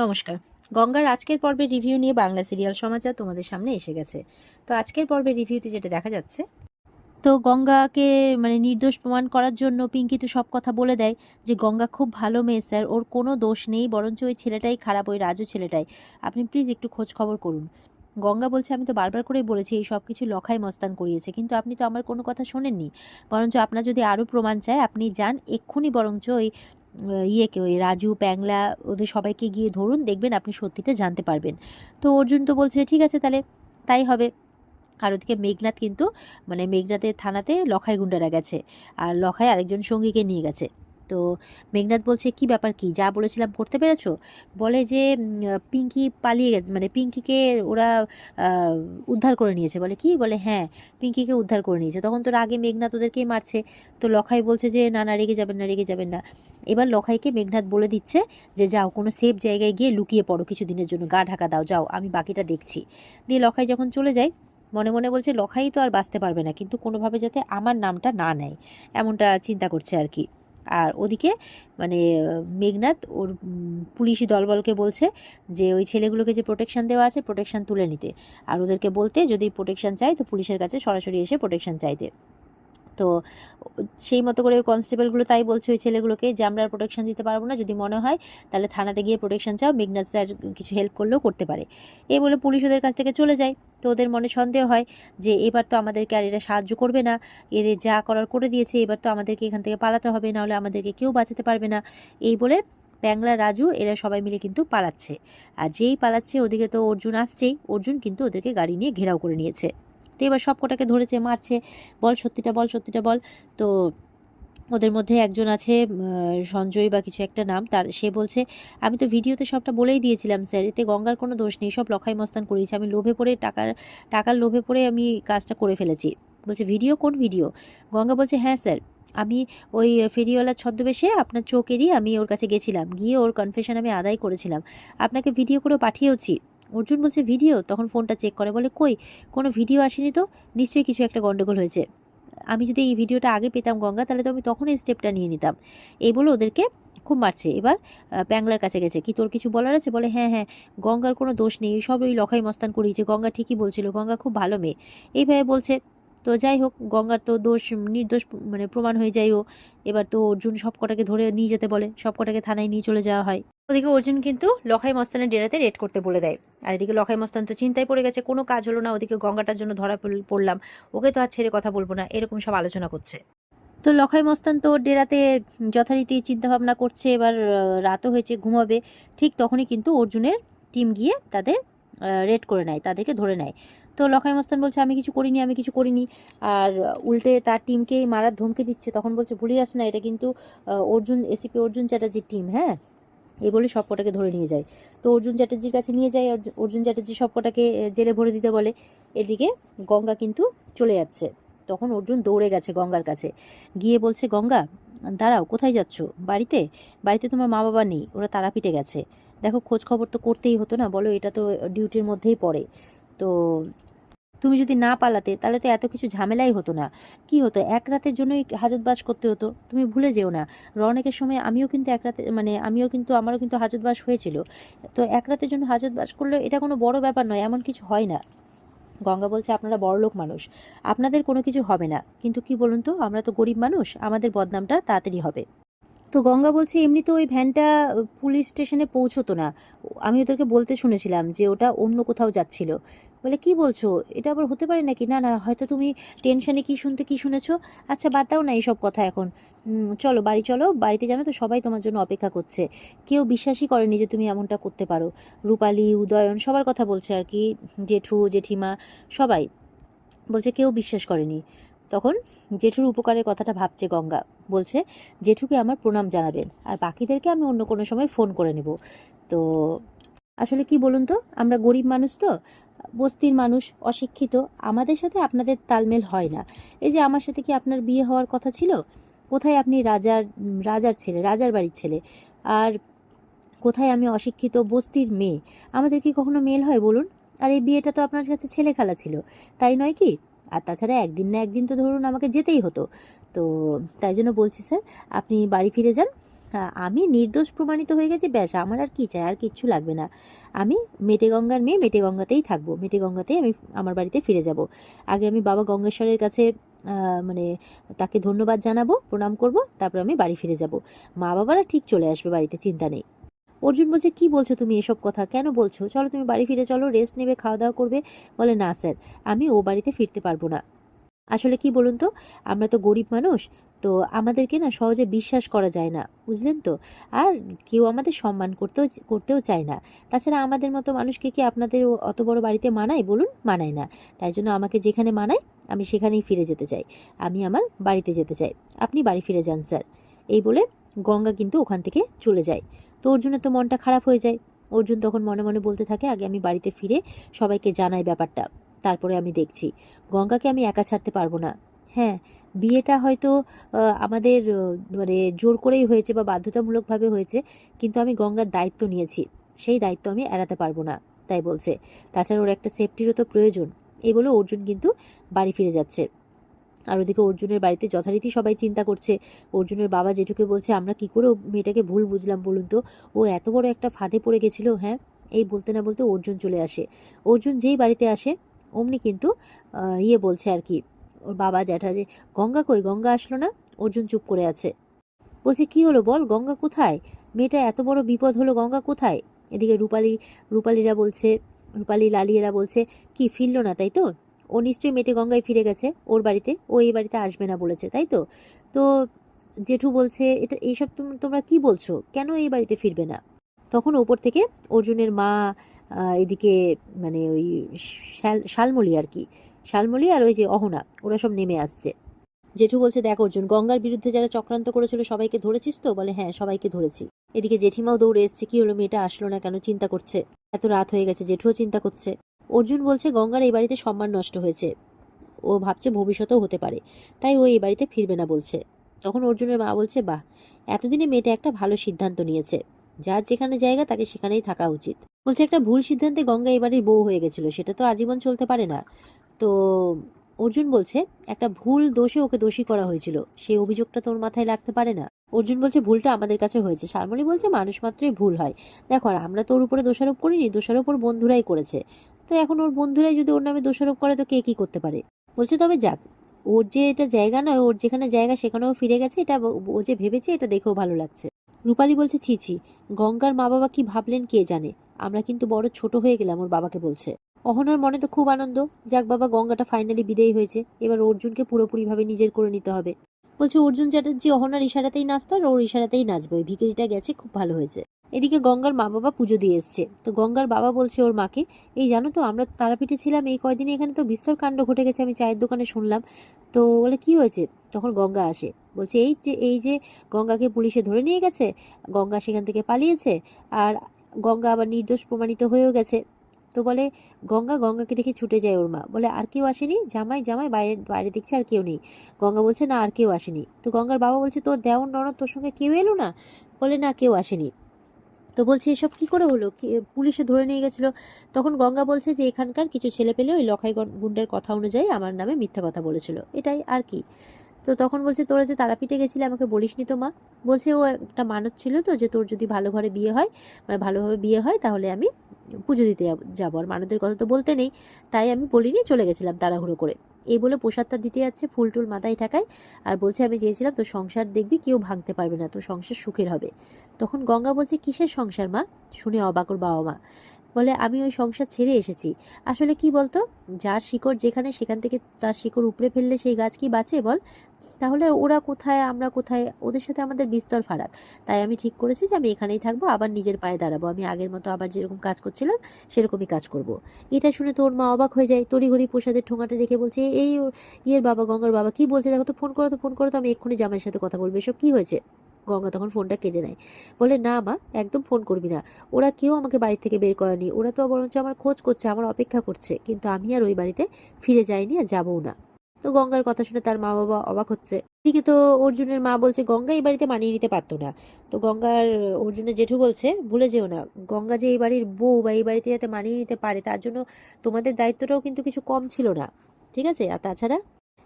নমস্কার। গঙ্গার আজকের পর্বের রিভিউ নিয়ে বাংলা সিরিয়াল সমাচার তোমাদের সামনে এসে গেছে। তো আজকের পর্বের রিভিউতে যেটা দেখা যাচ্ছে, তো গঙ্গাকে নির্দোষ প্রমাণ করার জন্য পিঙ্কি তো সব কথা বলে দেয় যে গঙ্গা খুব ভালো মেয়ে স্যার, ওর কোনো দোষ নেই, বরঞ্চ ওই ছেলেটাই খারাপ, ওই রাজু ছেলেটাই। আপনি প্লিজ একটু খোঁজ খবর করুন। গঙ্গা বলছে, আমি তো বারবার করেই বলেছি এই সব কিছু লখাই মস্তান করিয়েছে, কিন্তু আপনি তো আমার কোনো কথা শোনেননি। বরঞ্চ আপনার যদি আরও প্রমাণ চায় আপনি যান এক্ষুনি, বরঞ্চ ওই ইয়েকে, ওই রাজু, প্যাংলা, ওদের সবাইকে গিয়ে ধরুন, দেখবেন আপনি সত্যিটা জানতে পারবেন। তো অর্জুন তো বলছে ঠিক আছে তাহলে তাই হবে। আর ওদিকে মেঘনাথ কিন্তু মেঘনাথের থানাতে লখাই গুন্ডারা গেছে, আর লখাই আরেকজন সঙ্গীকে নিয়ে গেছে। তো মেঘনাথ বলছে কি ব্যাপার, কি যা বলেছিলাম করতে পেরেছো? বলে যে পিঙ্কি পালিয়ে গেছে, পিঙ্কিকে ওরা উদ্ধার করে নিয়েছে। বলে কি? বলে হ্যাঁ, পিঙ্কিকে উদ্ধার করে নিয়েছে। তখন তো রাগে মেঘনাথ ওদেরকেই মারছে। তো লখাই বলছে যে না না, রেগে যাবেন না, রেগে যাবেন না। এবার লখাইকে মেঘনাথ বলে দিচ্ছে যে যাও কোনো সেফ জায়গায় গিয়ে লুকিয়ে পড়ো, কিছুদিনের জন্য গা ঢাকা দাও, যাও, আমি বাকিটা দেখছি। দিয়ে লখাই যখন চলে যায়, মনে মনে বলছে লখাই তো আর বাঁচতে পারবে না, কিন্তু কোনোভাবে যাতে আমার নামটা না নেয়, এমনটা চিন্তা করছে আর কি। আর ওদিকে মেঘনাথ ওর পুলিশি দলবলকে বলছে যে ওই ছেলেগুলোকে যে প্রোটেকশন দেওয়া আছে প্রোটেকশন তুলে নিতে, আর ওদেরকে বলতে যদি প্রোটেকশন চাই তো পুলিশের কাছে সরাসরি এসে প্রোটেকশন চাইতে। তো সেই মতো করে ওই কনস্টেবলগুলো তাই বলছে ওই ছেলেগুলোকে যে আমরা প্রোটেকশন দিতে পারবো না, যদি মনে হয় তাহলে থানাতে গিয়ে প্রোটেকশন চাও, মেঘনাথ স্যার কিছু হেল্প করলেও করতে পারে। এই বলে পুলিশ ওদের কাছ থেকে চলে যায়। তো ওদের মনে সন্দেহ হয় যে এবার তো আমাদেরকে আর এরা সাহায্য করবে না, এদের যা করার করে দিয়েছে, এবার তো আমাদেরকে এখান থেকে পালাতে হবে, নাহলে আমাদেরকে কেউ বাঁচাতে পারবে না। এই বলে প্যাংলা, রাজু এরা সবাই মিলে কিন্তু পালাচ্ছে। আর যেই পালাচ্ছে ওদিকে তো অর্জুন আসছেই, অর্জুন কিন্তু ওদেরকে গাড়ি নিয়ে ঘেরাও করে নিয়েছে। তো এবার সব কটাকে ধরেছে, মারছে, বল সত্যিটা বল, সত্যিটা বল। তো ওদের মধ্যে একজন আছে সঞ্জয় বা কিছু একটা নাম তার, সে বলছে আমি তো ভিডিওতে সবটা বলেই দিয়েছিলাম স্যার, এতে গঙ্গার কোনো দোষ নেই, সব লখাই মস্তান করেছি, আমি লোভে পড়ে টাকার লোভে পড়ে আমি কাজটা করে ফেলেছি। বলছে ভিডিও? কোন ভিডিও? গঙ্গা বলছে হ্যাঁ স্যার, আমি ওই ফেরিওয়ালার ছদ্মবেশে আপনার চোখেরই আমি ওর কাছে গেছিলাম, গিয়ে ওর কনফেশন আমি আদায় করেছিলাম, আপনাকে ভিডিও করে পাঠিয়েওছি। অর্জুন বলছে ভিডিও? তখন ফোনটা চেক করে, বলে কই, কোনো ভিডিও আসেনি তো, নিশ্চয়ই কিছু একটা গন্ডগোল হয়েছে, আমি যদি এই ভিডিওটা আগে পেতাম গঙ্গা, তাহলে তো আমি তখন এই স্টেপটা নিয়ে নিতাম। এই বলে ওদেরকে খুব মারছে। এবার প্যাংলার কাছে গেছে, কি তোর কিছু বলার আছে? বলে হ্যাঁ হ্যাঁ, গঙ্গার কোনো দোষ নেই, সব ওই লখাই মস্তান করিয়েছে, গঙ্গা ঠিকই বলছিল, গঙ্গা খুব ভালো মেয়ে, এইভাবে বলছে। তো যাই হোক, গঙ্গার তো দোষ নির্দোষ প্রমাণ হয়ে যায় ও। এবার তো অর্জুন সব কটাকে ধরে নিয়ে যেতে বলে, সব কটাকে থানায় নিয়ে চলে যাওয়া হয়। ওদিকে অর্জুন কিন্তু লখাই মস্তানের ডেরাতে রেড করতে বলে দেয়। আর এদিকে লখাই মস্তান তো চিন্তায় পড়ে গেছে, কোনো কাজ হলো না, ওদিকে গঙ্গাটার জন্য ধরা পড়লাম, ওকে তো আর ছেড়ে কথা বলবো না, এরকম সব আলোচনা করছে। তো লখাই মস্তান তো ডেরাতে যথারীতি চিন্তাভাবনা করছে। এবার রাতও হয়েছে, ঘুমাবে। ঠিক তখনই কিন্তু অর্জুনের টিম গিয়ে তাদের রেড করে নেয়, তাদেরকে ধরে নেয়। তো লখাই মস্তান বলছে আমি কিছু করিনি, আমি কিছু করিনি, আর উল্টে তার টিমকেই মারার ধমকি দিচ্ছে। তখন বলছে ভুলে যাস না, এটা কিন্তু অর্জুন, এসিপি অর্জুন চ্যাটার্জির টিম, হ্যাঁ। এই বলে সব কটাকে ধরে নিয়ে যায়। তো অর্জুন চ্যাটার্জির কাছে নিয়ে যায়, অর্জুন চ্যাটার্জি সব কটাকে জেলে ভরে দিতে বলে। এদিকে গঙ্গা কিন্তু চলে যাচ্ছে। তখন অর্জুন দৌড়ে গেছে গঙ্গার কাছে, গিয়ে বলছে গঙ্গা দাঁড়াও, কোথায় যাচ্ছ? বাড়িতে? বাড়িতে তোমার মা বাবা নেই, ওরা তারাপীঠে গেছে। দেখো খোঁজ খবর তো করতেই হতো না, বলো, এটা তো ডিউটির মধ্যেই পড়ে। তো তুমি যদি না পালাতে তাহলে তো এত কিছু ঝামেলাই হতো না। কি হতো, এক রাতের জন্যই হাজতবাস করতে হতো, তুমি ভুলে যেও না। রনেকের সময় আমিও কিন্তু এক রাতে আমারও কিন্তু হাজতবাস হয়েছিল। তো এক রাতের জন্য হাজতবাস করলে এটা কোনো বড় ব্যাপার নয়, এমন কিছু হয় না। গঙ্গা বলছে আপনারা বড়লোক মানুষ, আপনাদের কোনো কিছু হবে না, কিন্তু কি বলুন তো, আমরা তো গরিব মানুষ, আমাদের বদনামটা তাড়াতাড়ি হবে। তো গঙ্গা বলছে এমনি তো ওই ভ্যানটা পুলিশ স্টেশনে পৌঁছতো না, আমি ওদেরকে বলতে শুনেছিলাম যে ওটা অন্য কোথাও যাচ্ছিল। বলে কি বলছো, এটা আবার হতে পারে নাকি? না না, হয়তো তুমি টেনশনে কি শুনেছো। আচ্ছা বাদ দাও না এইসব কথা এখন, চলো বাড়ি চলো, বাড়িতে জানো তো সবাই তোমার জন্য অপেক্ষা করছে, কেউ বিশ্বাসই করেনি যে তুমি এমনটা করতে পারো। রূপালী, উদয়ন সবার কথা বলছে আর কি, জেঠু জেঠিমা সবাই বলছে কেউ বিশ্বাস করেনি। তখন জেঠুর উপকারের কথাটা ভাবছে গঙ্গা, বলছে জেঠুকে আমার প্রণাম জানাবেন, আর বাকিদেরকে আমি অন্য কোনো সময় ফোন করে নেব। তো আসলে কি বলুন তো, আমরা গরিব মানুষ তো, বস্তির মানুষ, অশিক্ষিত, আমাদের সাথে আপনাদের তালমেল হয় না। এই যে আমার সাথে কি আপনার বিয়ে হওয়ার কথা ছিল? কোথায় আপনি রাজার ছেলে, রাজার বাড়ির ছেলে, আর কোথায় আমি অশিক্ষিত বস্তির মেয়ে? আমাদের কি কখনো মেল হয় বলুন? আর এই বিয়েটা তো আপনার কাছে ছেলে খেলা ছিল, তাই নয় কি? আর তাছাড়া একদিন না একদিন তো ধরুন আমাকে যেতেই হতো। তো তাই জন্য বলছি স্যার, আপনি বাড়ি ফিরে যান, হ্যাঁ, আমি নির্দোষ প্রমাণিত হয়ে গেছি, ব্যাস আমার আর কি চাই, আর কিচ্ছু লাগবে না। আমি মেটেগঙ্গার মেয়ে, মেটেগঙ্গাতেই থাকবো, মেটেগঙ্গাতেই আমি আমার বাড়িতে ফিরে যাব। আগে আমি বাবা গঙ্গেশ্বরের কাছে মানে তাকে ধন্যবাদ জানাবো, প্রণাম করব, তারপর আমি বাড়ি ফিরে যাব। মা বাবারা ঠিক চলে আসবে বাড়িতে, চিন্তা নেই। অর্জুন বলছে, কি বলছো তুমি এসব কথা, কেন বলছো? চলো তুমি বাড়ি ফিরে চলো, রেস্ট নেবে, খাওয়া দাওয়া করবে। বলে, না স্যার, আমি ও বাড়িতে ফিরতে পারবো না। আসলে কি বলুন তো, আমরা তো গরিব মানুষ, তো আমাদেরকে না সহজে বিশ্বাস করা যায় না, বুঝলেন তো। আর কেউ আমাদের সম্মান করতেও করতেও চায় না। তাছাড়া আমাদের মতো মানুষকে কি আপনাদের অত বড় বাড়িতে মানায় বলুন? মানায় না। তাই জন্য আমাকে যেখানে মানায় আমি সেখানেই ফিরে যেতে চাই, আমি আমার বাড়িতে যেতে চাই। আপনি বাড়ি ফিরে যান স্যার। এই বলে গঙ্গা কিন্তু ওখান থেকে চলে যায়। তো অর্জুনের তো মনটা খারাপ হয়ে যায়। অর্জুন তখন মনে মনে বলতে থাকে, আগে আমি বাড়িতে ফিরে সবাইকে জানাই ব্যাপারটা, তারপরে আমি দেখছি। গঙ্গাকে আমি একা ছাড়তে পারবো না। হ্যাঁ, বিয়েটা হয়তো আমাদের মানে জোর করেই হয়েছে বা বাধ্যতামূলকভাবে হয়েছে, কিন্তু আমি গঙ্গার দায়িত্ব নিয়েছি, সেই দায়িত্ব আমি এড়াতে পারবো না, তাই বলছে। তাছাড়া ওর একটা সেফটিরও তো প্রয়োজন। এই বলে অর্জুন কিন্তু বাড়ি ফিরে যাচ্ছে। আর ওদিকে অর্জুনের বাড়িতে যথারীতি সবাই চিন্তা করছে। অর্জুনের বাবা জেঠুকে বলছে, আমরা কি করে ও মেয়েটাকে ভুল বুঝলাম বলুন তো, ও এত বড় একটা ফাঁদে পড়ে গেছিল। হ্যাঁ, এই বলতে না বলতে অর্জুন চলে আসে। অর্জুন যেই বাড়িতে আসে অমনি কিন্তু বলছে আর কি, ওর বাবা জ্যাঠা যে, গঙ্গা কই, গঙ্গা আসলো না। অর্জুন চুপ করে আছে। বলছে, কি হলো বল, গঙ্গা কোথায়? মেয়েটা এত বড় বিপদ হলো, গঙ্গা কোথায়? এদিকে রূপালীরা বলছে, রূপালী লালি এরা বলছে, কি ফিরলো না তাই তো? ও নিশ্চয়ই মেটে গঙ্গায় ফিরে গেছে ওর বাড়িতে, ও এই বাড়িতে আসবে না বলেছে তাই তো? তো জেঠু বলছে, এটা এইসব তোমরা কি বলছো, কেন এই বাড়িতে ফিরবে না? তখন ওপর থেকে অর্জুনের মা, এদিকে মানে ওই শালমলি আর কি, শালমলি আর ওই যে অহনা, ওরা সব নেমে আসছে। জেঠু বলছে, দেখ অর্জুন, গঙ্গার বিরুদ্ধে যারা চক্রান্ত করেছিল সবাইকে ধরেছিস তো? বলে, হ্যাঁ সবাইকে ধরেছি। এদিকে জেঠিমাও দৌড়ে এসছে, কি হলো মেয়েটা আসলো না কেন, চিন্তা করছে। এত রাত হয়ে গেছে, জেঠুও চিন্তা করছে। অর্জুন বলছে, গঙ্গার এই বাড়িতে সম্মান নষ্ট হয়েছে, ও ভাবছে ভবিষ্যতেও হতে পারে, তাই ও এই বাড়িতে ফিরবে না বলছে। তখন অর্জুনের মা বলছে, বাহ, এতদিনে মেয়েটা একটা ভালো সিদ্ধান্ত নিয়েছে, যার যেখানে জায়গা তাকে সেখানেই থাকা উচিত। বলছে, একটা ভুল সিদ্ধান্তে গঙ্গা এই বাড়ির বউ হয়ে গেছিল, সেটা তো আজীবন চলতে পারে না। তো অর্জুন বলছে, একটা ভুল দোষে ওকে দোষী করা হয়েছিল, সেই অভিযোগটা তোর মাথায় লাগতে পারে না? অর্জুন বলছে, ভুলটা আমাদের কাছে হয়েছে। শালমণি বলছে, মানুষ মাত্রই ভুল হয়। দেখো, আর আমরা তো ওর উপরে দোষারোপ করিনি, দোষারোপ ওর বন্ধুরাই করেছে। তো এখন ওর বন্ধুরাই যদি ওর নামে দোষারোপ করে তো কে কি করতে পারে? বলছে, তবে যাক, ওর যে এটা জায়গা নয়, ওর যেখানে জায়গা সেখানেও ফিরে গেছে, এটা ও যে ভেবেছে এটা দেখেও ভালো লাগছে। রূপালী বলছে, ছি ছি, গঙ্গার মা বাবা কি ভাবলেন কে জানে, আমরা কিন্তু বড় ছোট হয়ে গেলাম ওর বাবাকে বলছে। অহনার মনে তো খুব আনন্দ, যাক বাবা, গঙ্গাটা ফাইনালি বিদেয় হয়েছে, এবার অর্জুনকে পুরোপুরিভাবে নিজের করে নিতে হবে। বলছে, অর্জুন চ্যাটার্জি অহনার ইশারাতেই নাচতো আর ওর ইশারাতেই নাচবে, ওই ভিখারিটা গেছে, খুব ভালো হয়েছে। এদিকে গঙ্গার মা বাবা পুজো দিয়ে এসছে। তো গঙ্গার বাবা বলছে ওর মাকে, এই জানো তো, আমরা তারাপীঠে ছিলাম এই কয়দিনে, এখানে তো বিস্তর কাণ্ড ঘটে গেছে, আমি চায়ের দোকানে শুনলাম। তো বলে, কি হয়েছে? তখন গঙ্গা আসে, বলছে, এই যে গঙ্গাকে পুলিশে ধরে নিয়ে গেছে, গঙ্গা সেখান থেকে পালিয়েছে, আর গঙ্গা আবার নির্দোষ প্রমাণিত হয়েও গেছে। তো বলে, গঙ্গাকে দেখে ছুটে যায় ওর মা, বলে, আর কেউ আসেনি? জামাই জামাই বাইরে বাইরে দেখছে, আর কেউ নেই। গঙ্গা বলছে, না আর কেউ আসেনি। তো গঙ্গার বাবা বলছে, তোর দেওর ননদ তোর সঙ্গে কেউ এলো না? বলে, না কেউ আসেনি। তো বলছে, এসব কি করে হলো, পুলিশে ধরে নিয়ে গেছিল? তখন গঙ্গা বলছে যে, এখানকার কিছু ছেলে পেলে ওই লখাই গুন্ডার কথা অনুযায়ী আমার নামে মিথ্যা কথা বলেছিল, এটাই আর কি। তো তখন বলছে, তোরা যে তারাপীঠে গেছিলি আমাকে বলিসনি তো মা? বলছে, ও একটা মানত ছিল তো, যে তোর যদি ভালো ঘরে বিয়ে হয়, মানে ভালোভাবে বিয়ে হয়, তাহলে আমি পুজো দিতে যাবো, আর মানতের কথা তো বলতে নেই, তাই আমি বলিনি, চলে গেছিলাম তাড়াহুড়ো করে। এই বলে প্রসাদটা দিতে যাচ্ছে, ফুল টুল মাথায় ঠাকায়, আর বলছে, আমি চেয়েছিলাম তোর সংসার দেখবি, কেউ ভাঙতে পারবে না, তোর সংসার সুখের হবে। তখন গঙ্গা বলছে, কিসের সংসার মা? শুনে অবাক ওর বাবা মা। বলে, আমি ওই সংসার ছেড়ে এসেছি। আসলে কি বলতো, যার শিকড় যেখানে, সেখান থেকে তার শিকড় উপড়ে ফেললে সেই গাছ কি বাঁচে বল? তাহলে ওরা কোথায় আমরা কোথায়, ওদের সাথে আমাদের বিস্তর ফারাক। তাই আমি ঠিক করেছি যে আমি এখানেই থাকবো, আবার নিজের পায়ে দাঁড়াবো, আমি আগের মতো আবার যেরকম কাজ করছিলাম সেরকমই কাজ করব। এটা শুনে তোর মা অবাক হয়ে যায়, তড়িঘড়ি প্রসাদের ঠোঙাটা রেখে বলছে, এই ইয়ের বাবা, গঙ্গার বাবা কি বলছে দেখো তো, ফোন করো তো, ফোন করো তো, আমি এক্ষুনি জামাইয়ের সাথে কথা বলবো, এসব কি হয়েছে? গঙ্গা তখন ফোনটা কেটে নেয়, বলে, না মা, একদম ফোন করবি না, ওরা কেউ আমাকে বাড়ি থেকে বের করেনি, ওরা তো বরঞ্চ আমার খোঁজ করছে, আমার অপেক্ষা করছে, কিন্তু আমি আর ওই বাড়িতে ফিরে যাইনি আর যাবও না। তো গঙ্গার কথা শুনে তার মা বাবা অবাক হচ্ছে। এদিকে তো অর্জুনের মা বলছে, গঙ্গা এই বাড়িতে মানিয়ে নিতে পারতো না। তো অর্জুনের জেঠু বলছে, ভুলে যেও না, গঙ্গা যে এই বাড়ির বউ বা এই বাড়িতে যাতে মানিয়ে নিতে পারে, তার জন্য তোমাদের দায়িত্বটাও কিন্তু কিছু কম ছিল না, ঠিক আছে? আর তাছাড়া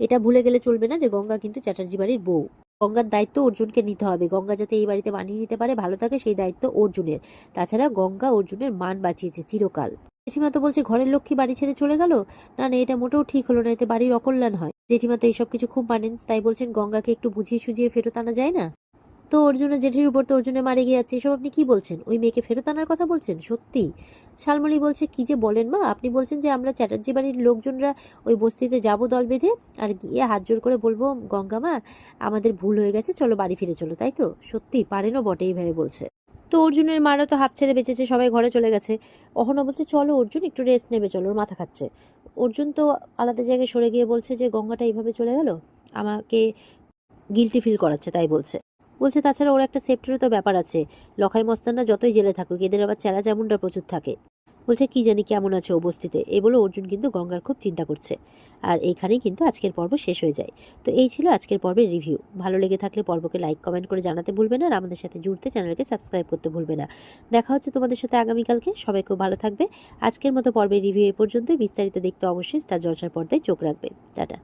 এটা ভুলে গেলে চলবে না যে গঙ্গা কিন্তু চ্যাটার্জি বাড়ির বউ। গঙ্গার দায়িত্ব অর্জুনকে নিতে হবে। গঙ্গা যাতে এই বাড়িতে মানিয়ে নিতে পারে, ভালো থাকে, সেই দায়িত্ব অর্জুনের। তাছাড়া গঙ্গা অর্জুনের মান বাঁচিয়েছে চিরকাল। জেঠিমা তো বলছে ঘরের লক্ষ্মী বাড়ি ছেড়ে চলে গেল। না না, এটা মোটেও ঠিক হলো না, এতে বাড়ির অকল্যাণ হয়। জেঠিমা তো এইসব কিছু খুব মানেন, তাই বলছেন গঙ্গাকে একটু বুঝিয়ে সুঝিয়ে ফেরত আনা যায় না? তো অর্জুনের জেঠির উপর তো অর্জুনের মারে গিয়ে যাচ্ছে, এসব আপনি কি বলছেন? ওই মেয়েকে ফেরত আনার কথা বলছেন সত্যি? শালমণি বলছে, কি যে বলেন মা, আপনি বলছেন যে আমরা চ্যাটার্জি বাড়ির লোকজনরা ওই বস্তিতে যাব দল বেঁধে, আর গিয়ে হাত জোর করে বলবো গঙ্গা মা আমাদের ভুল হয়ে গেছে, চলো বাড়ি ফিরে চলো, তাই তো? সত্যি পারেনও বটে, এইভাবে বলছে। তো অর্জুনের মারা তো হাফ ছেড়ে বেঁচেছে, সবাই ঘরে চলে গেছে। অহনা বলছে চলো অর্জুন একটু রেস্ট নেবে, চলো, ওর মাথা খাচ্ছে। অর্জুন তো আলাদা জায়গায় সরে গিয়ে বলছে যে গঙ্গাটা এইভাবে চলে গেল, আমাকে গিল্টি ফিল করাচ্ছে, তাই বলছে। বলছে তাছাড়া ওর একটা সেফটিরও তো ব্যাপার আছে। লখাই মস্তানরা যতই জেলে থাকুক, এদের আবার চেলা চামুন্ডা প্রচুর থাকে। বলছে কি জানি কেমন আছে ও বস্তিতে, এই বলে অর্জুন কিন্তু গঙ্গার খুব চিন্তা করছে। আর এইখানেই কিন্তু আজকের পর্ব শেষ হয়ে যায়। তো এই ছিল আজকের পর্বের রিভিউ। ভালো লেগে থাকলে পর্বকে লাইক কমেন্ট করে জানাতে ভুলবে না, আর আমাদের সাথে জুড়তে চ্যানেলকে সাবস্ক্রাইব করতে ভুলবে না। দেখা হচ্ছে তোমাদের সাথে আগামীকালকে। সবাই খুব ভালো থাকবে। আজকের মতো পর্বের রিভিউ এ পর্যন্তই। বিস্তারিত দেখতে অবশ্যই স্টার জলসার পর্দায় চোখ রাখবে। টাটা।